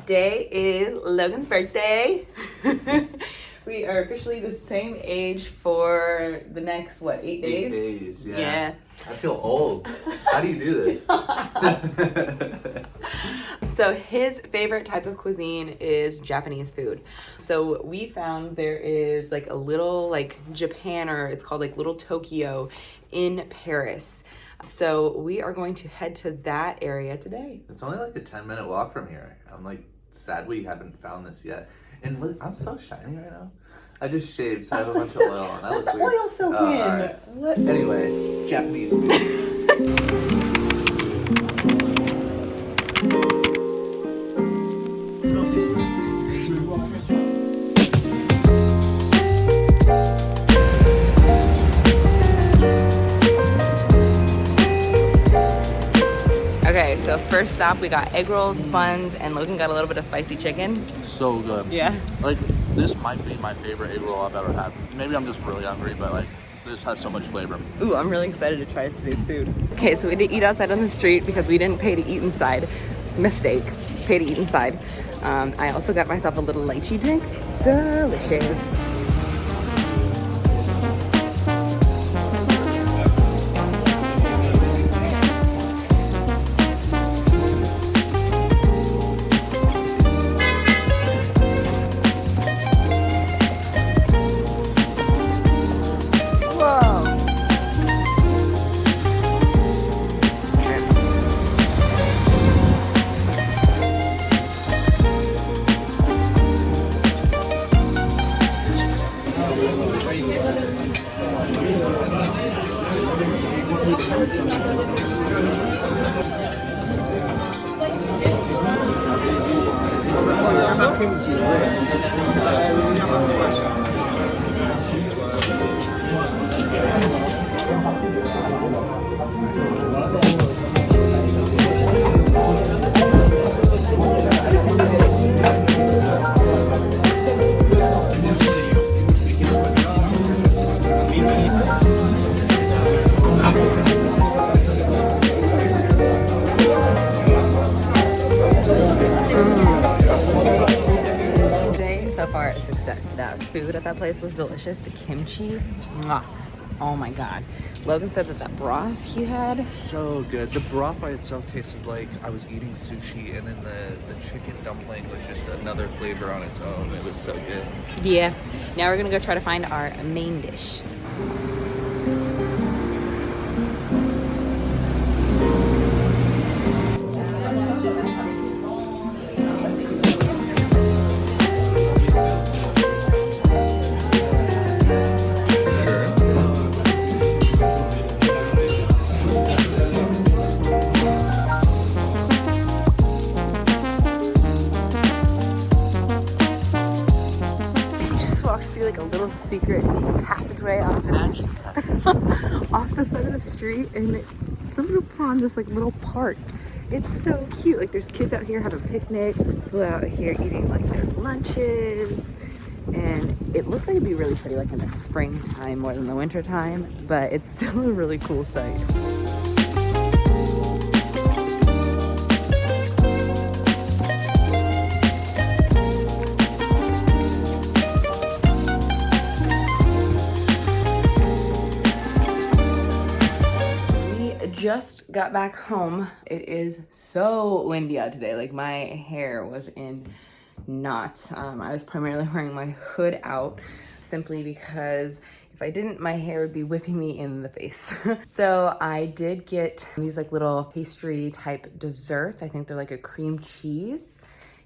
Today is Logan's birthday. We are officially the same age for the next, 8 days? 8 days, yeah. I feel old. How do you do this? So his favorite type of cuisine is Japanese food. So we found there is a little Japan, or it's called Little Tokyo in Paris. So we are going to head to that area today. It's only a 10-minute walk from here. I'm sad we haven't found this yet. And look, I'm so shiny right now. I just shaved, so I have a bunch of oil on. I look weird. Oil soak in. Right. What? Anyway, Japanese food. Okay, so first stop, we got egg rolls, buns, and Logan got a little bit of spicy chicken. So good. Yeah. This might be my favorite egg roll I've ever had. Maybe I'm just really hungry, but this has so much flavor. Ooh, I'm really excited to try today's food. Okay, so we did eat outside on the street because we didn't pay to eat inside. Mistake, pay to eat inside. I also got myself a little lychee drink. Delicious. So far, a success. That food at that place was delicious. The kimchi, mwah. Oh my god. Logan said that broth he had, So good. The broth by itself tasted like I was eating sushi, and then the chicken dumpling was just another flavor on its own. It was so good. Yeah. Now we're gonna go try to find our main dish. A little secret passageway off this off the side of the street, and somebody put on this little park. It's so cute. There's kids out here having picnics, people out here eating their lunches, and it looks like it'd be really pretty in the springtime more than the winter time, but it's still a really cool sight. Just got back home. It is so windy out today. My hair was in knots. I was primarily wearing my hood out simply because if I didn't, my hair would be whipping me in the face. So I did get these little pastry type desserts. I think they're a cream cheese.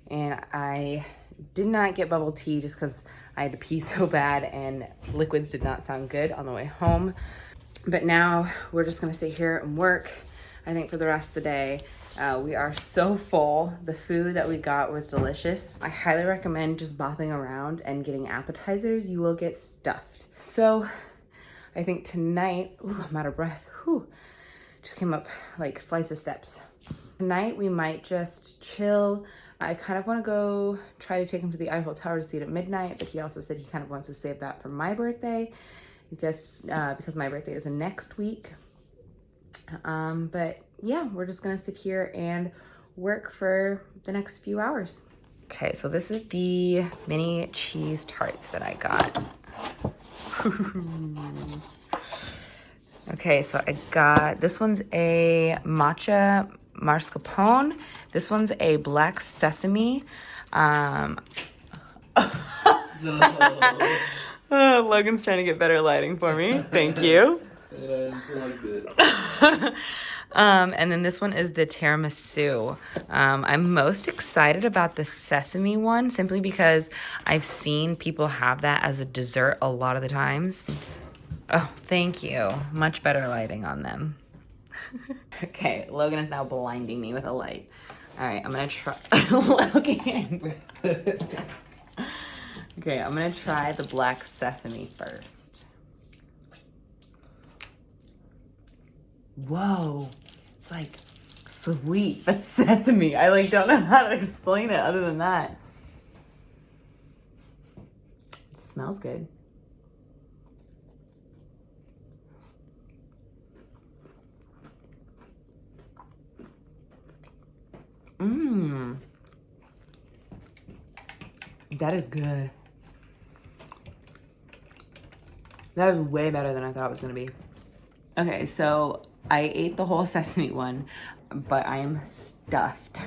And I did not get bubble tea just because I had to pee so bad and liquids did not sound good on the way home. But now we're just gonna sit here and work, I think, for the rest of the day. We are so full. The food that we got was delicious. I highly recommend just bopping around and getting appetizers. You will get stuffed. So I think tonight, ooh, I'm out of breath. Whew. Just came up flights of steps. Tonight we might just chill. I kind of want to go try to take him to the Eiffel Tower to see it at midnight, but he also said he kind of wants to save that for my birthday. Because my birthday is next week. But yeah, we're just gonna sit here and work for the next few hours. Okay, so this is the mini cheese tarts that I got. Okay, so I got, this one's a matcha mascarpone. This one's a black sesame. Logan's trying to get better lighting for me. Thank you. And then this one is the tiramisu. I'm most excited about the sesame one simply because I've seen people have that as a dessert a lot of the times. Oh, thank you. Much better lighting on them. Okay, Logan is now blinding me with a light. All right, I'm gonna try. Logan. Okay, I'm gonna try the black sesame first. Whoa, it's like sweet. That's sesame. I like don't know how to explain it other than that. It smells good. Mmm. That is good. That is way better than I thought it was gonna be. Okay, so I ate the whole sesame one, but I am stuffed.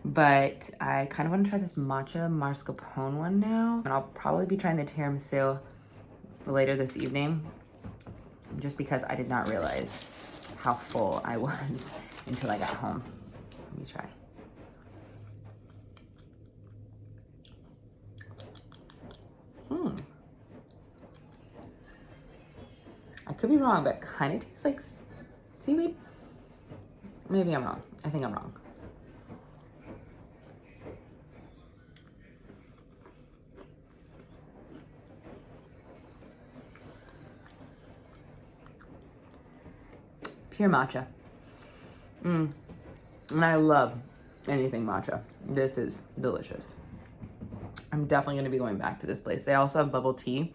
But I kind of want to try this matcha mascarpone one now. And I'll probably be trying the tiramisu later this evening, just because I did not realize how full I was until I got home. Let me try. I could be wrong, but it kind of tastes like seaweed. Maybe I'm wrong. I think I'm wrong. Pure matcha. And I love anything matcha. This is delicious. I'm definitely going to be going back to this place. They also have bubble tea,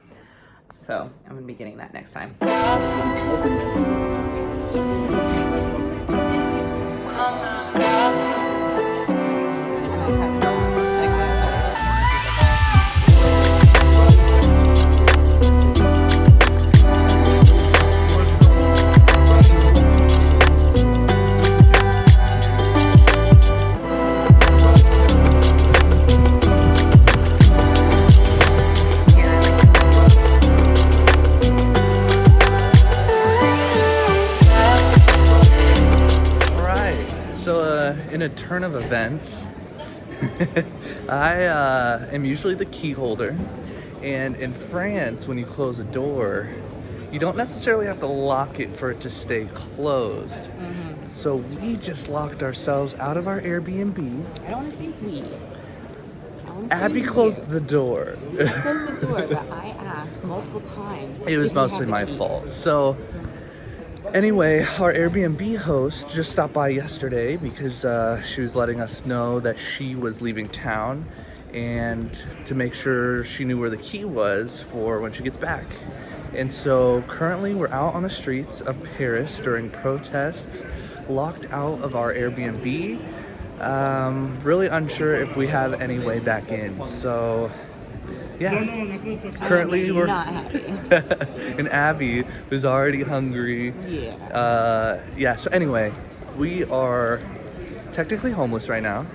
so I'm going to be getting that next time. In a turn of events, I am usually the key holder, and in France, when you close a door, you don't necessarily have to lock it for it to stay closed. So we just locked ourselves out of our Airbnb. I don't want to say we. Abby closed the door. I closed the door, but I asked multiple times. It was mostly my fault. So anyway, our Airbnb host just stopped by yesterday because she was letting us know that she was leaving town and to make sure she knew where the key was for when she gets back. And so currently we're out on the streets of Paris during protests, locked out of our Airbnb. Really unsure if we have any way back in. So yeah, currently we're not happy. and Abby was already hungry. Yeah, so anyway, we are technically homeless right now,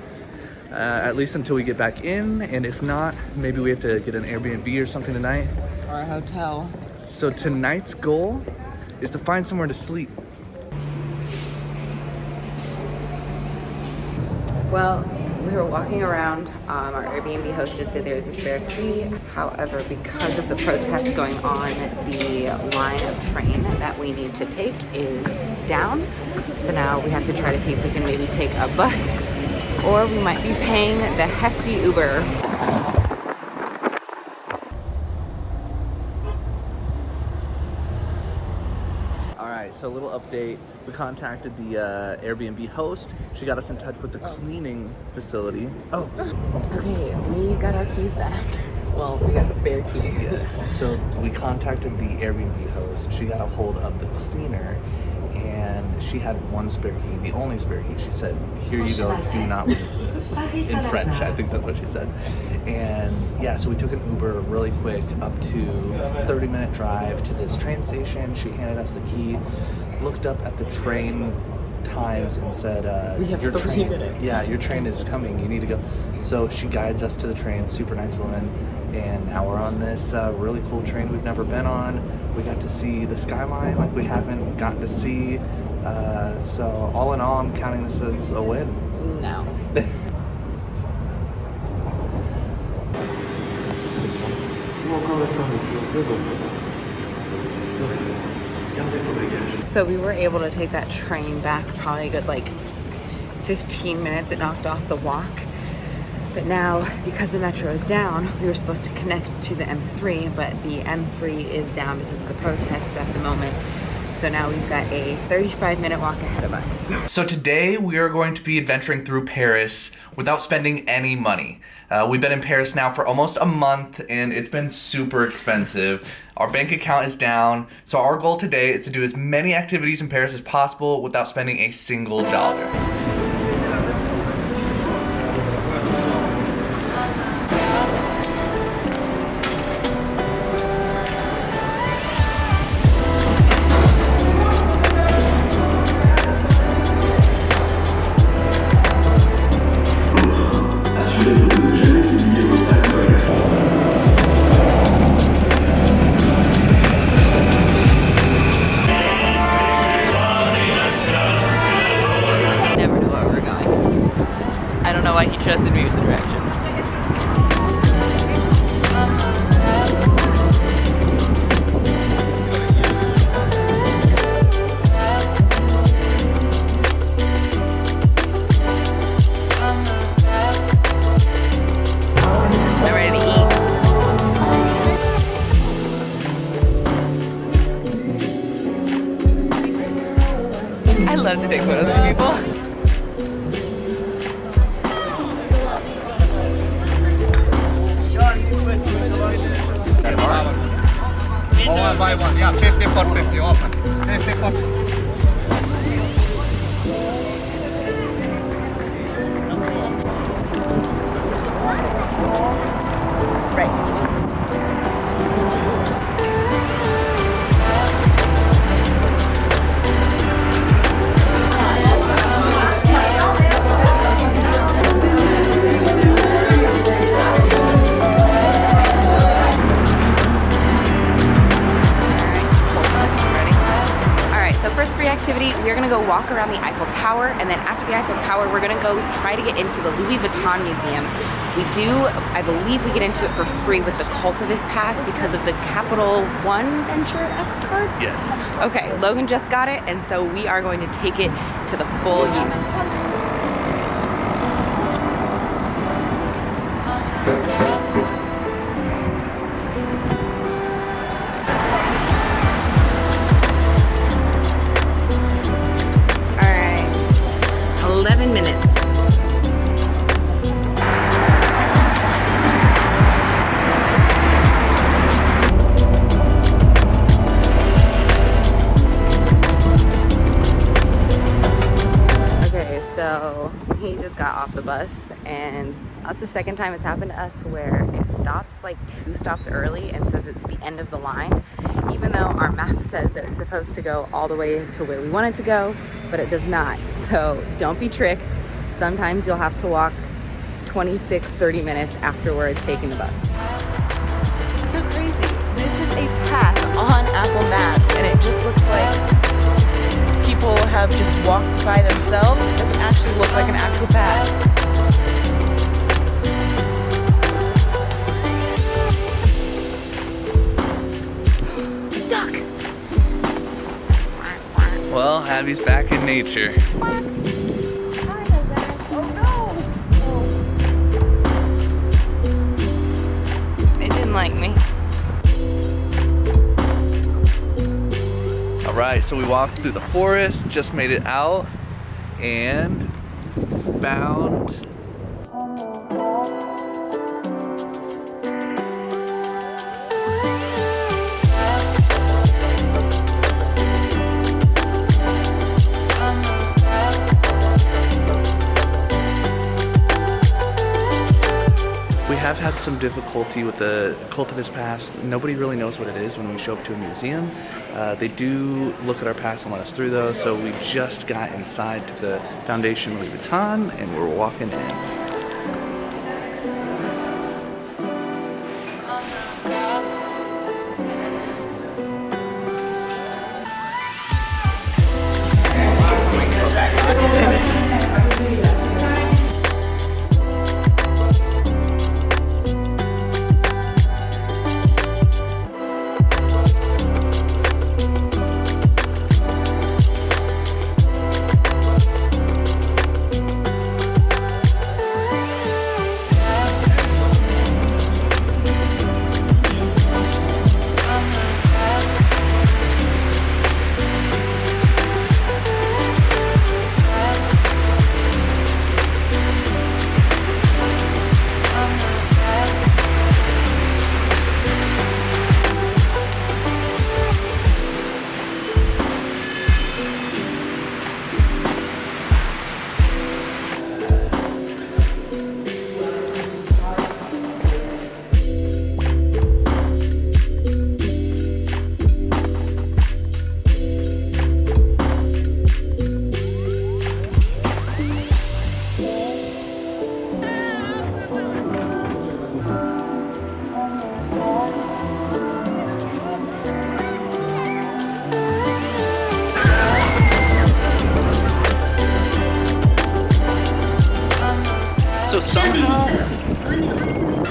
at least until we get back in, and if not, maybe we have to get an Airbnb or something tonight. Or a hotel. So tonight's goal is to find somewhere to sleep. Well, we were walking around. Our Airbnb host did say there was a spare key. However, because of the protests going on, the line of train that we need to take is down. So now we have to try to see if we can maybe take a bus, or we might be paying the hefty Uber. So a little update, we contacted the Airbnb host. She got us in touch with the cleaning facility. Oh. Okay, we got our keys back. Well, we got the spare key. Yes. So we contacted the Airbnb host. She got a hold of the cleaner, and she had one spare key, the only spare key. She said, "Here you go, do not lose this." In French, I think that's what she said. And yeah, so we took an Uber really quick up to 30-minute drive to this train station. She handed us the key, looked up at the train times and said, we have your 3 train, minutes. yeah, your train is coming, you need to go. So she guides us to the train, super nice woman, and now we're on this really cool train we've never been on. We got to see the skyline like we haven't gotten to see, so all in all, I'm counting this as a win. No. So we were able to take that train back probably a good like 15 minutes. It knocked off the walk. But now, because the metro is down, we were supposed to connect to the M3, but the M3 is down because of the protests at the moment. So now we've got a 35-minute walk ahead of us. So today we are going to be adventuring through Paris without spending any money. We've been in Paris now for almost a month and it's been super expensive. Our bank account is down. So our goal today is to do as many activities in Paris as possible without spending a single dollar. Trusted me with the directions. I'm ready to eat. I love to take photos for people. Buy one, yeah, 50 for 50, open. 50 for... Right. Activity, we're gonna go walk around the Eiffel Tower, and then after the Eiffel Tower, we're gonna go try to get into the Louis Vuitton Museum. I believe we get into it for free with the Cultivist Pass because of the Capital One Venture X card? Yes. Okay, Logan just got it, and so we are going to take it to the full use. So he just got off the bus, and that's the second time it's happened to us where it stops like 2 stops early and says it's the end of the line, even though our map says that it's supposed to go all the way to where we want it to go, but it does not. So don't be tricked. Sometimes you'll have to walk 26-30 minutes afterwards taking the bus. It's so crazy. This is a path on Apple Maps, and it just looks like people have just walked by themselves. It doesn't actually look like an actual path. Duck! Well, Abby's back in nature. They didn't like me. Alright, so we walked through the forest, just made it out, and found have had some difficulty with the cultivist pass. Nobody really knows what it is when we show up to a museum. They do look at our pass and let us through though, so we just got inside to the Foundation Louis Vuitton and we're walking in.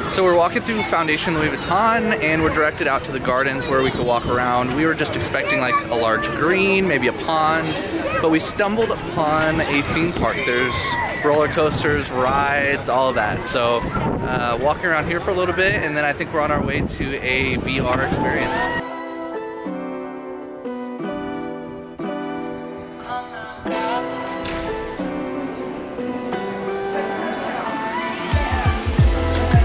So we're walking through Foundation Louis Vuitton and we're directed out to the gardens where we could walk around. We were just expecting like a large green, maybe a pond, but we stumbled upon a theme park. There's roller coasters, rides, all of that. So walking around here for a little bit and then I think we're on our way to a VR experience.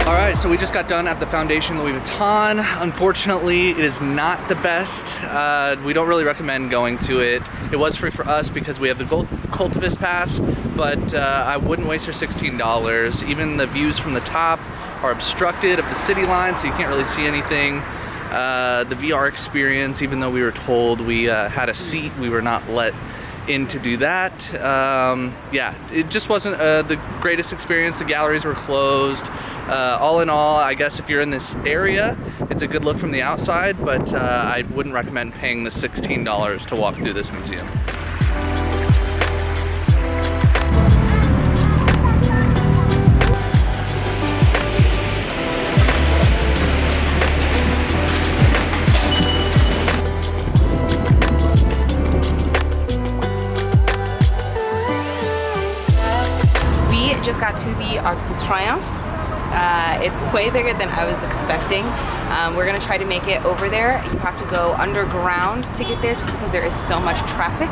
Alright, so we just got done at the Foundation Louis Vuitton. Unfortunately, it is not the best. We don't really recommend going to it. It was free for us because we have the cultivist pass, but I wouldn't waste your $16. Even the views from the top are obstructed of the city line, so you can't really see anything. The VR experience, even though we were told we had a seat, we were not let in to do that. Yeah, it just wasn't the greatest experience. The galleries were closed. All in all, I guess if you're in this area, it's a good look from the outside, but I wouldn't recommend paying the $16 to walk through this museum. Just got to the Arc de Triomphe. It's way bigger than I was expecting. We're gonna try to make it over there. You have to go underground to get there just because there is so much traffic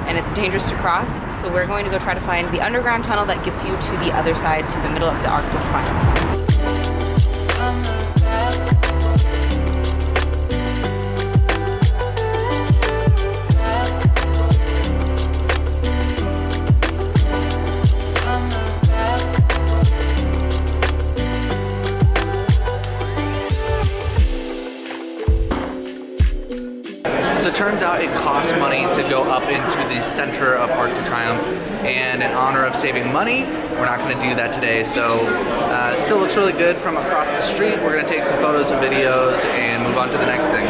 and it's dangerous to cross. So we're going to go try to find the underground tunnel that gets you to the other side, to the middle of the Arc de Triomphe. So it turns out it costs money to go up into the center of Arc de Triomphe, and in honor of saving money, we're not going to do that today. So it still looks really good from across the street. We're going to take some photos and videos and move on to the next thing.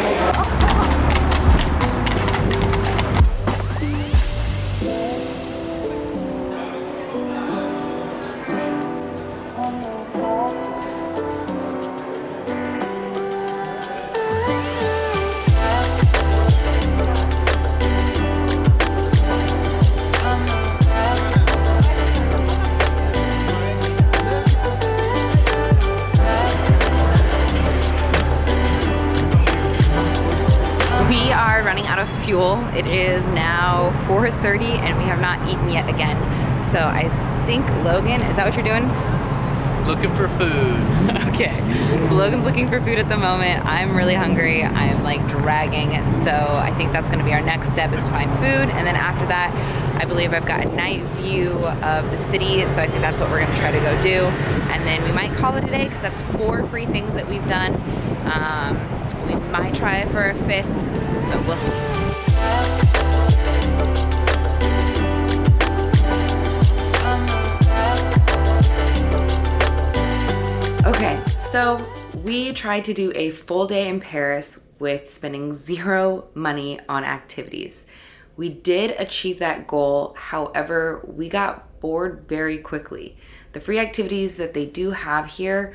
Running out of fuel. It is now 4:30 and we have not eaten yet again. So I think, Logan, is that what you're doing? Looking for food. Okay, so Logan's looking for food at the moment. I'm really hungry. I'm like dragging. So I think that's gonna be our next step, is to find food. And then after that, I believe I've got a night view of the city. So I think that's what we're gonna try to go do. And then we might call it a day, because that's 4 free things that we've done. We might try for a 5th, but we'll see. Okay, so we tried to do a full day in Paris with spending 0 money on activities. We did achieve that goal, however, we got bored very quickly. The free activities that they do have here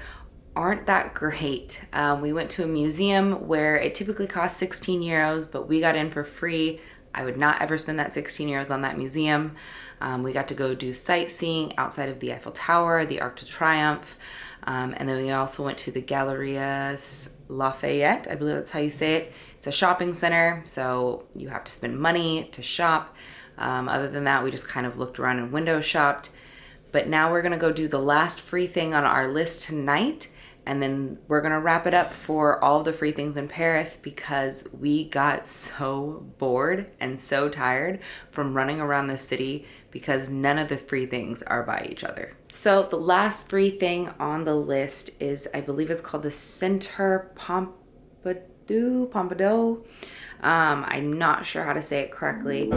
aren't that great. We went to a museum where it typically costs 16 euros, but we got in for free. I would not ever spend that 16 euros on that museum. We got to go do sightseeing outside of the Eiffel Tower, the Arc de Triomphe, and then we also went to the Galeries Lafayette, I believe that's how you say it. It's a shopping center, so you have to spend money to shop. Other than that, we just kind of looked around and window shopped. But now we're gonna go do the last free thing on our list tonight, and then we're gonna wrap it up for all of the free things in Paris, because we got so bored and so tired from running around the city because none of the free things are by each other. So the last free thing on the list is, I believe it's called the Centre Pompidou. I'm not sure how to say it correctly.